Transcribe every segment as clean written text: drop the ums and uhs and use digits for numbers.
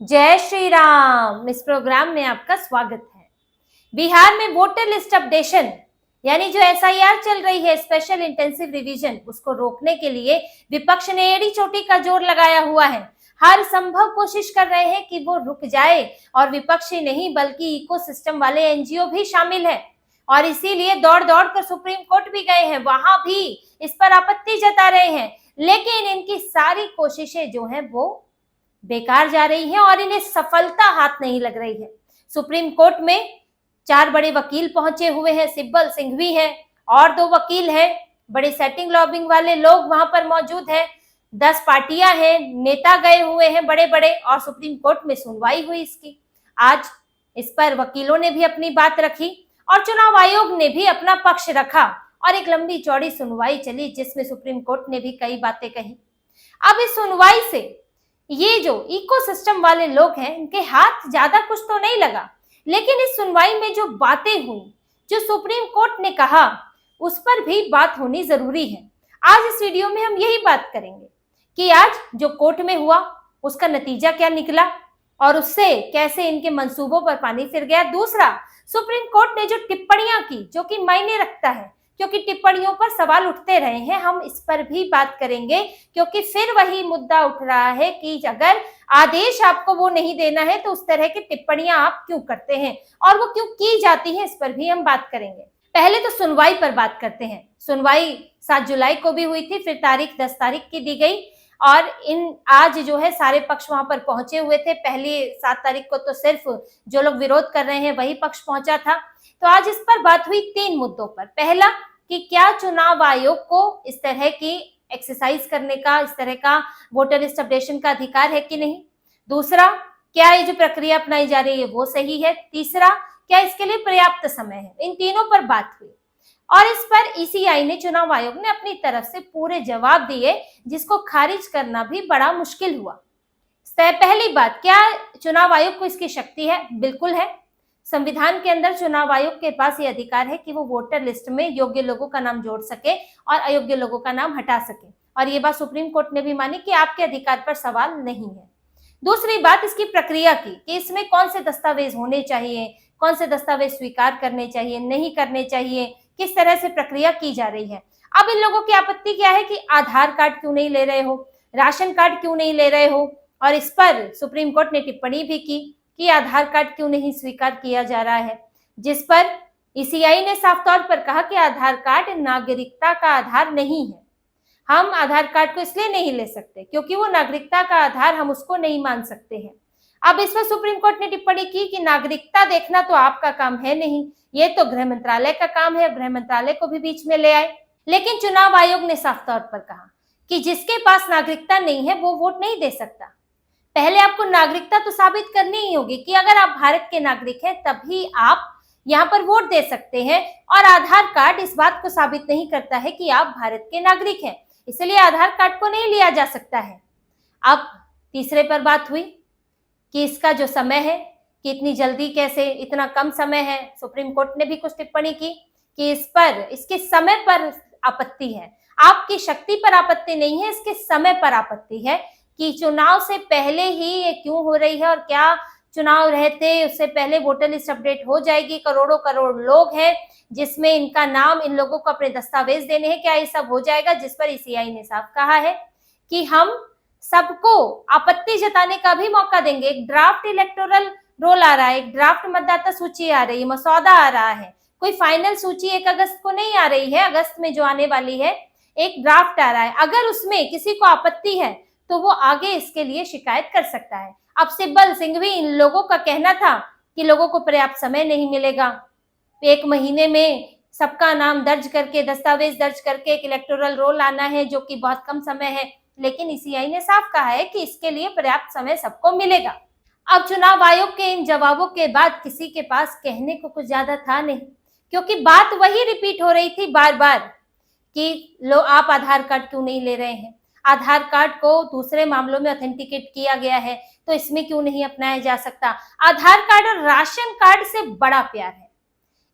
जय श्री राम। इस प्रोग्राम में आपका स्वागत है। बिहार में वोटर लिस्ट अपडेशन यानी जो एसआईआर चल रही है, स्पेशल इंटेंसिव रिवीजन, उसको रोकने के लिए विपक्ष ने एड़ी चोटी का जोर लगाया हुआ है। हर संभव कोशिश कर रहे हैं कि वो रुक जाए, और विपक्ष ही नहीं बल्कि इकोसिस्टम वाले एनजीओ भी शामिल है, और इसीलिए दौड़ दौड़ कर सुप्रीम कोर्ट भी गए हैं, वहां भी इस पर आपत्ति जता रहे हैं। लेकिन इनकी सारी कोशिशें जो है वो बेकार जा रही है और इन्हें सफलता हाथ नहीं लग रही है। सुप्रीम कोर्ट में 4 बड़े वकील पहुंचे हुए हैं, सिब्बल सिंघवी है और 2 वकील हैं, बड़े सेटिंग लॉबिंग वाले लोग वहां पर मौजूद हैं, 10 पार्टियां हैं, नेता गए हुए हैं बड़े बड़े, और सुप्रीम कोर्ट में सुनवाई हुई इसकी। आज इस पर वकीलों ने भी अपनी बात रखी और चुनाव आयोग ने भी अपना पक्ष रखा, और एक लंबी चौड़ी सुनवाई चली जिसमें सुप्रीम कोर्ट ने भी कई बातें कही। अब इस सुनवाई से ये जो इकोसिस्टम वाले लोग हैं, इनके हाथ ज्यादा कुछ तो नहीं लगा, लेकिन इस सुनवाई में जो बातें हुई, जो सुप्रीम कोर्ट ने कहा, उस पर भी बात होनी जरूरी है। आज इस वीडियो में हम यही बात करेंगे कि आज जो कोर्ट में हुआ उसका नतीजा क्या निकला और उससे कैसे इनके मंसूबों पर पानी फिर गया। दूसरा, सुप्रीम कोर्ट ने जो टिप्पणियां की, जो कि मायने रखता है, क्योंकि टिप्पणियों पर सवाल उठते रहे हैं, हम इस पर भी बात करेंगे, क्योंकि फिर वही मुद्दा उठ रहा है कि अगर आदेश आपको वो नहीं देना है तो उस तरह की टिप्पणियां आप क्यों करते हैं और वो क्यों की जाती हैं, इस पर भी हम बात करेंगे। पहले तो सुनवाई पर बात करते हैं। सुनवाई 7 जुलाई को भी हुई थी, फिर तारीख 10 तारीख की दी गई, और आज जो है सारे पक्ष वहां पर पहुंचे हुए थे। पहली 7 तारीख को तो सिर्फ जो लोग विरोध कर रहे हैं वही पक्ष पहुंचा था। तो आज इस पर बात हुई 3 मुद्दों पर। पहला, कि क्या चुनाव आयोग को इस तरह की एक्सरसाइज करने का, इस तरह का वोटर लिस्ट अपडेशन का अधिकार है कि नहीं। दूसरा, क्या ये जो प्रक्रिया अपनाई जा रही है वो सही है। तीसरा, क्या इसके लिए पर्याप्त समय है। इन तीनों पर बात हुई और इस पर ईसीआई ने, चुनाव आयोग ने अपनी तरफ से पूरे जवाब दिए, जिसको खारिज करना भी बड़ा मुश्किल हुआ। पहली बात, क्या चुनाव आयोग को इसकी शक्ति है? बिल्कुल है। संविधान के अंदर चुनाव आयोग के पास ये अधिकार है कि वो वोटर लिस्ट में योग्य लोगों का नाम जोड़ सके और अयोग्य लोगों का नाम हटा सके, और ये बात सुप्रीम कोर्ट ने भी मानी कि आपके अधिकार पर सवाल नहीं है। दूसरी बात, इसकी प्रक्रिया की, कि इसमें कौन से दस्तावेज होने चाहिए, कौन से दस्तावेज स्वीकार करने चाहिए, नहीं करने चाहिए, किस तरह से प्रक्रिया की जा रही है। अब इन लोगों की आपत्ति क्या है कि आधार कार्ड क्यों नहीं ले रहे हो, राशन कार्ड क्यों नहीं ले रहे हो, और इस पर सुप्रीम कोर्ट ने टिप्पणी भी की कि आधार कार्ड क्यों नहीं स्वीकार किया जा रहा है, जिस पर ईसीआई ने साफ तौर पर कहा कि आधार कार्ड नागरिकता का आधार नहीं है। हम आधार कार्ड को इसलिए नहीं ले सकते क्योंकि वो नागरिकता का आधार, हम उसको नहीं मान सकते हैं। अब इस पर सुप्रीम कोर्ट ने टिप्पणी की कि नागरिकता देखना तो आपका काम है नहीं, ये तो गृह मंत्रालय का काम है, गृह मंत्रालय को भी बीच में ले आए। लेकिन चुनाव आयोग ने साफ तौर पर कहा कि जिसके पास नागरिकता नहीं है वो वोट नहीं दे सकता। पहले आपको नागरिकता तो साबित करनी ही होगी कि अगर आप भारत के नागरिक हैं तभी आप यहाँ पर वोट दे सकते हैं, और आधार कार्ड इस बात को साबित नहीं करता है कि आप भारत के नागरिक हैं, इसलिए आधार कार्ड को नहीं लिया जा सकता है। अब तीसरे पर बात हुई कि इसका जो समय है, कि इतनी जल्दी कैसे, इतना कम समय है। सुप्रीम कोर्ट ने भी कुछ टिप्पणी की कि इस पर, इसके समय पर आपत्ति है, आपकी शक्ति पर आपत्ति नहीं है, इसके समय पर आपत्ति है कि चुनाव से पहले ही ये क्यों हो रही है, और क्या चुनाव रहते उससे पहले वोटर लिस्ट अपडेट हो जाएगी। करोड़ों करोड़ लोग हैं जिसमें इनका नाम, इन लोगों को अपने दस्तावेज देने हैं, क्या ये सब हो जाएगा। जिस पर ईसीआई ने साफ कहा है कि हम सबको आपत्ति जताने का भी मौका देंगे। एक ड्राफ्ट इलेक्टोरल रोल आ रहा है, एक ड्राफ्ट मतदाता सूची आ रही है, मसौदा आ रहा है, कोई फाइनल सूची 1 अगस्त को नहीं आ रही है, अगस्त में जो आने वाली है, एक ड्राफ्ट आ रहा है। अगर उसमें किसी को आपत्ति है तो वो आगे इसके लिए शिकायत कर सकता है। अब सिब्बल सिंघवी, इन लोगों का कहना था कि लोगों को पर्याप्त समय नहीं मिलेगा, 1 महीने में सबका नाम दर्ज करके, दस्तावेज दर्ज करके एक इलेक्टोरल रोल आना है, जो कि बहुत कम समय है। लेकिन ईसीआई ने साफ कहा है कि इसके लिए पर्याप्त समय सबको मिलेगा। अब चुनाव आयोग के इन जवाबों के बाद किसी के पास कहने को कुछ ज्यादा था नहीं, क्योंकि बात वही रिपीट हो रही थी बार बार कि लो, आप आधार कार्ड क्यों नहीं ले रहे हैं, आधार कार्ड को दूसरे मामलों में ऑथेंटिकेट किया गया है तो इसमें क्यों नहीं अपनाया जा सकता। आधार कार्ड और राशन कार्ड से बड़ा प्यार है।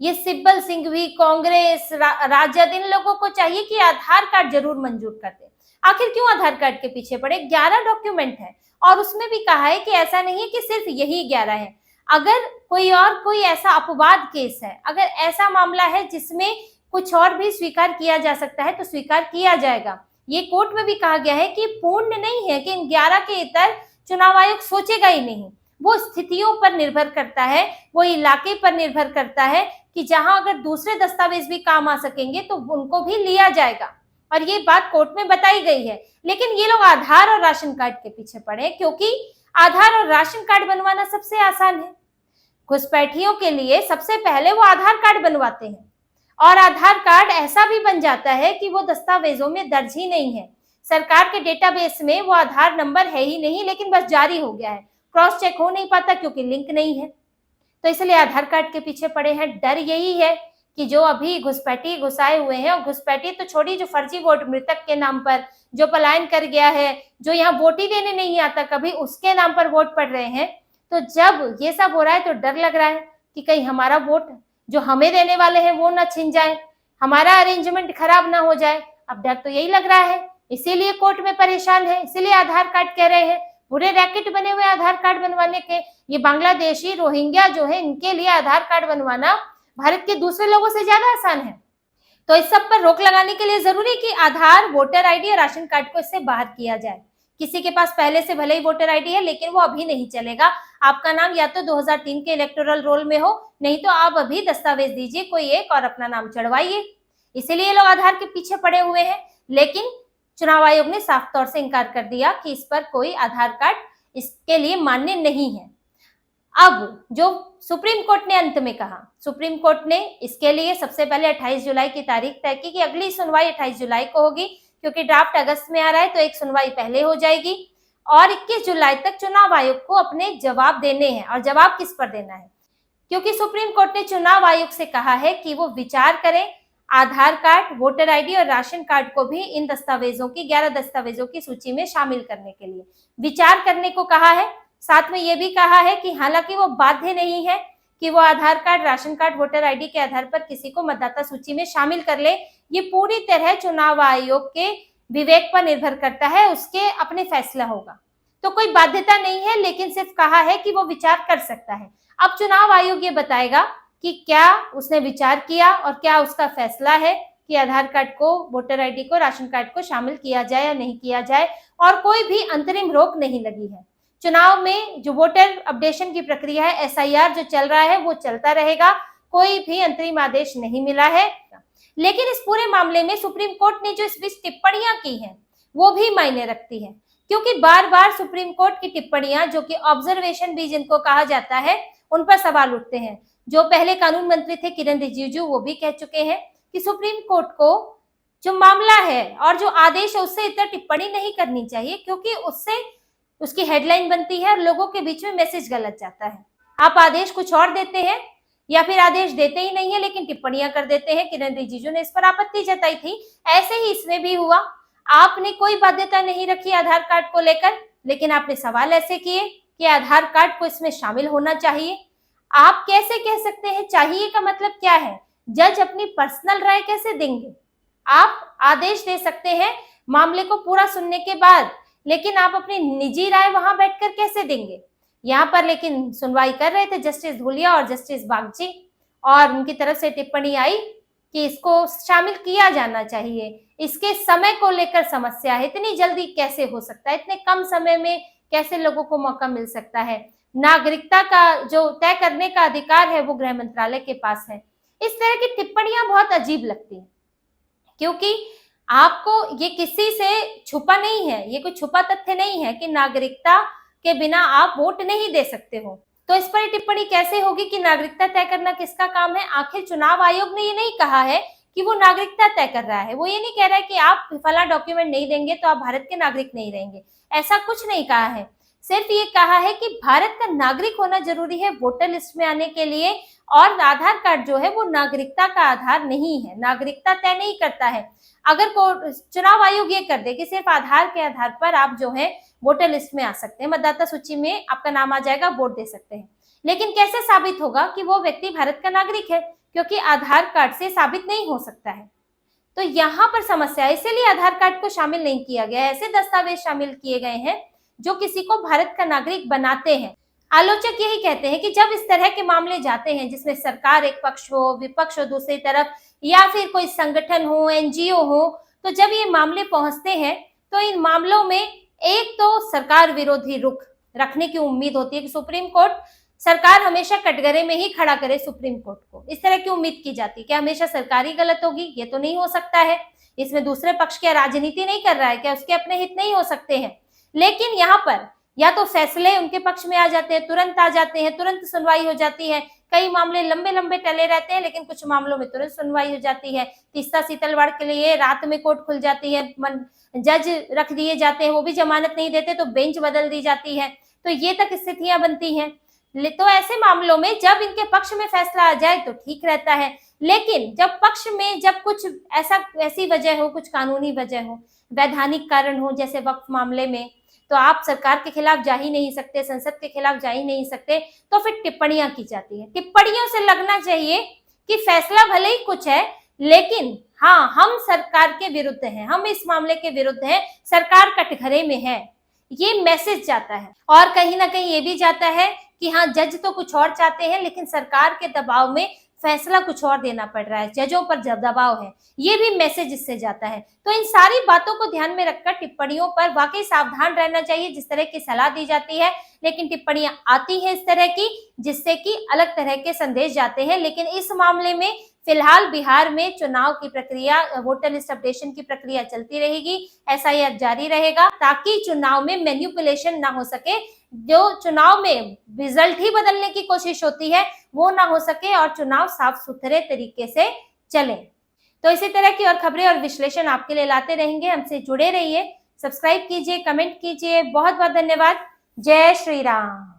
ये सिब्बल सिंघवी, कांग्रेस, राजद, इन लोगों को चाहिए कि आधार कार्ड जरूर मंजूर कर दे। आखिर क्यों आधार कार्ड के पीछे पड़े? 11 डॉक्यूमेंट है और उसमें भी कहा है कि ऐसा नहीं है कि सिर्फ यही 11 है। अगर कोई ऐसा अपवाद केस है, अगर ऐसा मामला है जिसमें कुछ और भी स्वीकार किया जा सकता है तो स्वीकार किया जाएगा। ये कोर्ट में भी कहा गया है कि पूर्ण नहीं है कि इन 11 के इतर चुनाव आयोग सोचेगा ही नहीं। वो स्थितियों पर निर्भर करता है, वो इलाके पर निर्भर करता है कि जहां अगर दूसरे दस्तावेज भी काम आ सकेंगे तो उनको भी लिया जाएगा, और ये बात कोर्ट में बताई गई है। लेकिन ये लोग आधार और राशन कार्ड के पीछे पड़े, क्योंकि आधार और राशन कार्ड बनवाना सबसे आसान है। घुसपैठियों के लिए सबसे पहले वो आधार कार्ड बनवाते हैं, और आधार कार्ड ऐसा भी बन जाता है कि वो दस्तावेजों में दर्ज ही नहीं है। सरकार के डेटाबेस में वो आधार नंबर है ही नहीं, लेकिन बस जारी हो गया है, क्रॉस चेक हो नहीं पाता क्योंकि लिंक नहीं है। तो इसलिए आधार कार्ड के पीछे पड़े हैं। डर यही है कि जो अभी घुसपैठी घुसाए हुए हैं, और घुसपैठी तो छोड़ी, जो फर्जी वोट मृतक के नाम पर जो पलायन कर गया है, जो यहाँ वोट ही देने नहीं आता कभी, उसके नाम पर वोट पड़ रहे हैं। तो जब ये सब हो रहा है तो डर लग रहा है कि कहीं हमारा वोट जो हमें देने वाले हैं वो ना छिन जाए, हमारा अरेंजमेंट खराब ना हो जाए। अब डर तो यही लग रहा है, इसीलिए कोर्ट में परेशान है, इसीलिए आधार कार्ड कह रहे हैं। पूरे रैकेट बने हुए आधार कार्ड बनवाने के। ये बांग्लादेशी रोहिंग्या जो है, इनके लिए आधार कार्ड बनवाना भारत के दूसरे लोगों से ज्यादा आसान है। तो इस सब पर रोक लगाने के लिए जरूरी कि आधार, वोटर आईडी और राशन कार्ड को इससे बाहर किया जाए। किसी के पास पहले से भले ही वोटर आईडी है, लेकिन वो अभी नहीं चलेगा। आपका नाम या तो 2003 के इलेक्टोरल रोल में हो, नहीं तो आप अभी दस्तावेज दीजिए कोई एक और अपना नाम चढ़वाइए। इसीलिए लोग आधार के पीछे पड़े हुए हैं। लेकिन चुनाव आयोग ने साफ तौर से इनकार कर दिया कि इस पर कोई आधार कार्ड इसके लिए मान्य नहीं है। अब जो सुप्रीम कोर्ट ने अंत में कहा, सुप्रीम कोर्ट ने इसके लिए सबसे पहले 28 जुलाई की तारीख तय की कि अगली सुनवाई 28 जुलाई को होगी, क्योंकि ड्राफ्ट अगस्त में आ रहा है तो एक सुनवाई पहले हो जाएगी। और 21 जुलाई तक चुनाव आयोग को अपने जवाब देने हैं। और जवाब किस पर देना है? क्योंकि सुप्रीम कोर्ट ने चुनाव आयोग से कहा है कि वो विचार करें आधार कार्ड, वोटर आईडी और राशन कार्ड को भी इन दस्तावेजों की 11 दस्तावेजों की सूची में शामिल करने के लिए विचार करने को कहा है। साथ में ये भी कहा है कि हालांकि वो बाध्य नहीं है कि वो Aadhaar card, ration card, voter ID के आधार पर किसी को मतदाता सूची में शामिल कर ले। ये पूरी तरह चुनाव आयोग के विवेक पर निर्भर करता है, उसके अपने फैसला होगा। तो कोई बाध्यता नहीं है, लेकिन सिर्फ कहा है कि वो विचार कर सकता है। अब चुनाव आयोग ये बताएगा कि क्या उसने विचार किया और क्या उसका फैसला है कि आधार कार्ड को, वोटर आईडी को, राशन कार्ड को शामिल किया जाए या नहीं किया जाए। और कोई भी अंतरिम रोक नहीं लगी है। चुनाव में जो वोटर अपडेशन की प्रक्रिया है, एसआईआर जो चल रहा है, वो चलता रहेगा। कोई भी अंतरिम आदेश नहीं मिला है। लेकिन इस पूरे मामले में सुप्रीम कोर्ट ने जो इस बीच टिप्पणियां की हैं, वो भी मायने रखती है, क्योंकि बार बार सुप्रीम कोर्ट की टिप्पणियां, जो कि ऑब्जर्वेशन भी जिनको कहा जाता है, उन पर सवाल उठते हैं। जो पहले कानून मंत्री थे किरण रिजिजू, वो भी कह चुके हैं कि सुप्रीम कोर्ट को जो मामला है और जो आदेश है उससे इतना टिप्पणी नहीं करनी चाहिए, क्योंकि उससे उसकी हेडलाइन बनती है और लोगों के बीच में मैसेज गलत जाता है। आप आदेश कुछ और देते हैं या फिर आदेश देते ही नहीं है लेकिन टिप्पणियां कर देते हैं। किरण रिजिजू ने इस पर आपत्ति जताई थी। ऐसे ही इसमें भी हुआ। आपने कोई बाध्यता नहीं रखी आधार कार्ड को लेकर, लेकिन आपने सवाल ऐसे किए कि आधार कार्ड को इसमें शामिल होना चाहिए। आप कैसे कह सकते हैं? चाहिए का मतलब क्या है? जज अपनी पर्सनल राय कैसे देंगे? आप आदेश दे सकते हैं मामले को पूरा सुनने के बाद, लेकिन आप अपनी निजी राय वहां बैठकर कैसे देंगे? यहाँ पर लेकिन सुनवाई कर रहे थे जस्टिस धूलिया और जस्टिस बागची, और उनकी तरफ से टिप्पणी आई कि इसको शामिल किया जाना चाहिए। इसके समय को लेकर समस्या है, इतनी जल्दी कैसे हो सकता है, इतने कम समय में कैसे लोगों को मौका मिल सकता है? नागरिकता का जो तय करने का अधिकार है वो गृह मंत्रालय के पास है। इस तरह की टिप्पणियां बहुत अजीब लगती हैं, क्योंकि आपको ये किसी से छुपा नहीं है, ये कोई छुपा तथ्य नहीं है कि नागरिकता के बिना आप वोट नहीं दे सकते हो। तो इस पर टिप्पणी कैसे होगी कि नागरिकता तय करना किसका काम है? आखिर चुनाव आयोग ने ये नहीं कहा है कि वो नागरिकता तय कर रहा है। वो ये नहीं कह रहा है कि आप फला डॉक्यूमेंट नहीं देंगे तो आप भारत के नागरिक नहीं रहेंगे, ऐसा कुछ नहीं कहा है। सिर्फ ये कहा है कि भारत का नागरिक होना जरूरी है वोटर लिस्ट में आने के लिए, और आधार कार्ड जो है वो नागरिकता का आधार नहीं है, नागरिकता तय नहीं करता है। अगर चुनाव आयोग ये कर दे कि सिर्फ आधार के आधार पर आप जो है वोटर लिस्ट में आ सकते हैं, मतदाता सूची में आपका नाम आ जाएगा, वोट दे सकते हैं, लेकिन कैसे साबित होगा कि वो व्यक्ति भारत का नागरिक है? क्योंकि आधार कार्ड से साबित नहीं हो सकता है। तो यहाँ पर समस्या है, इसीलिए आधार कार्ड को शामिल नहीं किया गया है। ऐसे दस्तावेज शामिल किए गए हैं जो किसी को भारत का नागरिक बनाते हैं। आलोचक यही कहते हैं कि जब इस तरह के मामले जाते हैं जिसमें सरकार एक पक्ष हो, विपक्ष हो दूसरी तरफ, या फिर कोई संगठन हो, एनजीओ हो, तो जब ये मामले पहुंचते हैं तो इन मामलों में एक तो सरकार विरोधी रुख रखने की उम्मीद होती है कि सुप्रीम कोर्ट, सरकार हमेशा कटघरे में ही खड़ा करे सुप्रीम कोर्ट को। इस तरह की उम्मीद की जाती है कि हमेशा सरकार ही गलत होगी, ये तो नहीं हो सकता है। इसमें दूसरे पक्ष क्या राजनीति नहीं कर रहा है क्या, उसके अपने हित नहीं हो सकते हैं। लेकिन यहाँ पर या तो फैसले उनके पक्ष में आ जाते हैं, तुरंत आ जाते हैं, तुरंत सुनवाई हो जाती है। कई मामले लंबे लंबे टले रहते हैं, लेकिन कुछ मामलों में तुरंत सुनवाई हो जाती है। तीस्ता सीतलवाड़ के लिए रात में कोर्ट खुल जाती है, जज रख दिए जाते हैं, वो भी जमानत नहीं देते तो बेंच बदल दी जाती है। तो ये तक स्थितियां बनती हैं। तो ऐसे मामलों में जब इनके पक्ष में फैसला आ जाए तो ठीक रहता है, लेकिन जब पक्ष में जब कुछ ऐसी वजह हो, कुछ कानूनी वजह हो, वैधानिक कारण हो, जैसे वक्फ मामले में, तो आप सरकार के खिलाफ जा ही नहीं सकते, संसद के खिलाफ जा ही नहीं सकते, तो फिर टिप्पणियां की जाती है। टिप्पणियों से लगना चाहिए कि फैसला भले ही कुछ है, लेकिन हाँ, हम सरकार के विरुद्ध हैं, हम इस मामले के विरुद्ध हैं, सरकार कटघरे में है, ये मैसेज जाता है। और कहीं ना कहीं ये भी जाता है कि हाँ, जज तो कुछ और चाहते हैं, लेकिन सरकार के दबाव में फैसला कुछ और देना पड़ रहा है, जजों पर दबाव है, ये भी मैसेज इससे जाता है। तो इन सारी बातों को ध्यान में रखकर टिप्पणियों पर वाकई सावधान रहना चाहिए। जिस तरह की सलाह दी जाती है, लेकिन टिप्पणियां आती हैं इस तरह की जिससे कि अलग तरह के संदेश जाते हैं। लेकिन इस मामले में फिलहाल बिहार में चुनाव की प्रक्रिया, वोटर लिस्ट अपडेशन की प्रक्रिया चलती रहेगी, एसआईआर जारी रहेगा, ताकि चुनाव में मैनिपुलेशन ना हो सके। जो चुनाव में रिजल्ट ही बदलने की कोशिश होती है वो ना हो सके और चुनाव साफ सुथरे तरीके से चले। तो इसी तरह की और खबरें और विश्लेषण आपके लिए लाते रहेंगे। हमसे जुड़े रहिए, सब्सक्राइब कीजिए, कमेंट कीजिए। बहुत बहुत धन्यवाद। जय श्री राम।